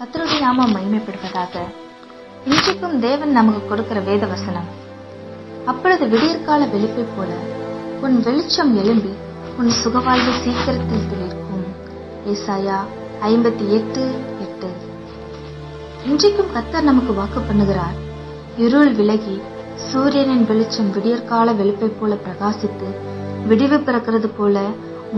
கர்த்தருடைய நாமம் மகிமைப்படுவதாக. இன்றைக்கும் தேவன் நமக்கு கொடுக்கிற வேத வசனம், அப்பொழுது விடியற்கால வெளிப்பை போல உன் வெளிச்சம் எழும்பி உன் சுகவாழ்வு சீக்கிரத்தில் துளிர்க்கும். ஏசாயா 58:8. இன்றைக்கும் கர்த்தர் நமக்கு வாக்கு பண்ணுகிறார். இருள் விலகி சூரியனின் வெளிச்சம் விடியற்கால வெளிப்பை போல பிரகாசித்து விடிவு பிறக்கிறது போல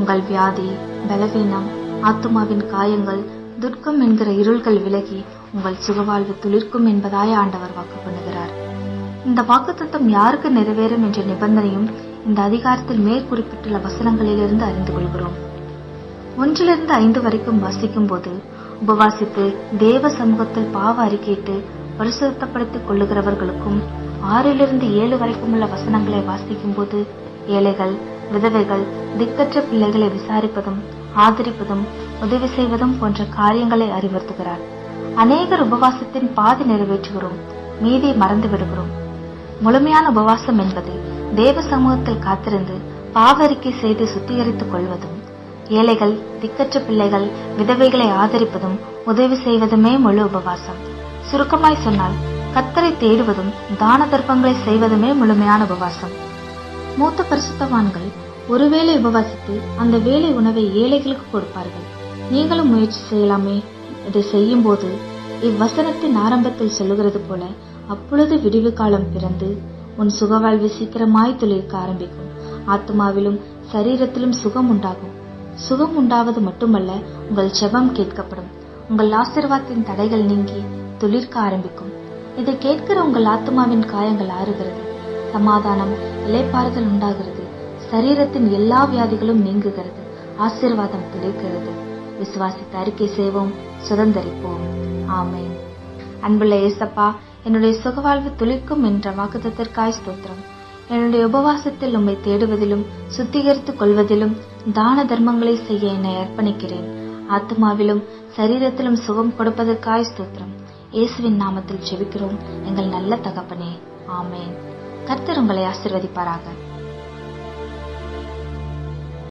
உங்கள் வியாதி, பலவீனம், ஆத்துமாவின் காயங்கள், துர்க்கம் என்கிற இருள்கள் விலகி உங்கள் சுகவாழ்வு துளிர்க்கும் என்பதாய் ஆண்டவர் வாக்கு பண்ணுகிறார். இந்த வாக்குத்தத்தம் யாருக்கு நிறைவேறும் என்ற நிபந்தனையும் இந்த அதிகாரத்தில் மேற்குறிப்பிட்டுள்ள வசனங்களிலிருந்து அறிந்து கொள்கிறோம். 1-5 வரைக்கும் வாசிக்கும் போது, உபவாசித்து தேவ சமூகத்தில் பாவ அறிக்கையிட்டு பரிசுத்தப்படுத்திக் கொள்ளுகிறவர்களுக்கும், 6-7 வரைக்கும் உள்ள வசனங்களை வாசிக்கும் போது ஏழைகள், விதவைகள், திக்கற்ற பிள்ளைகளை விசாரிப்பதும் ஆதரிப்பதும் உதவி செய்வதும் போன்ற காரியங்களை அறிவுறுத்துகிறார். அநேகர் உபவாசத்தின் பாதி நிறைவேற்றுகிறோம், மீதியை மறந்து விடுகிறோம். முழுமையான உபவாசம் என்பது தேவ சமூகத்தில் காத்திருந்து பாவறிக்கை செய்து சுத்திகரித்துக் கொள்வதும், ஏழைகள், திக்கற்ற பிள்ளைகள், விதவைகளை ஆதரிப்பதும் உதவி செய்வதுமே முழு உபவாசம். சுருக்கமாய் சொன்னால், கர்த்தரை தேடுவதும் தான தர்ப்பங்களை செய்வதுமே முழுமையான உபவாசம். மூத்த பரிசுத்தவான்கள் ஒருவேளை உபவாசித்து அந்த வேளை உணவை ஏழைகளுக்கு கொடுப்பார்கள். நீங்களும் முயற்சி செய்யலாமே. இதை செய்யும் போது இவ்வசனத்தின் ஆரம்பத்தில் சொல்லுகிறது போல, அப்பொழுது விடிவு காலம் பிறந்து உன் சுகவாழ்வு சீக்கிரமாய் துளிர்க்க ஆரம்பிக்கும். ஆத்மாவிலும் சரீரத்திலும் சுகம் உண்டாகும். சுகம் உண்டாவது மட்டுமல்ல, உங்கள் ஜெபம் கேட்கப்படும். உங்கள் ஆசீர்வாதத்தின் தடைகள் நீங்கி துளிர்க்க ஆரம்பிக்கும். இதை கேட்கிற உங்கள் ஆத்மாவின் காயங்கள் ஆறுகிறது. சமாதானம், இளைப்பாறுதல் உண்டாகிறது. சரீரத்தின் எல்லா வியாதிகளும் நீங்குகிறது. ஆசீர்வாதம் துளிர்க்கிறது. விசுவாசித்து அறிக்கை செய்வோம், சுதந்தரிப்போம். ஆமென். அன்புள்ள இயேசப்பா, என்னுடைய சுகவாழ்வு துளிர்க்கும் என்ற வாக்குத்தத்திற்காய் ஸ்தோத்திரம். என்னுடைய உபவாசத்தில் உம்மை தேடுவதிலும் சுத்திகரித்துக் கொள்வதிலும் தான தர்மங்களை செய்ய என்னை அர்ப்பணிக்கிறேன். ஆத்மாவிலும் சரீரத்திலும் சுகம் கொடுப்பதற்காய் ஸ்தோத்திரம். இயேசுவின் நாமத்தில் ஜெபிக்கிறோம் எங்கள் நல்ல தகப்பனே. ஆமென். கர்த்தர் உங்களை ஆசீர்வதிப்பாராக.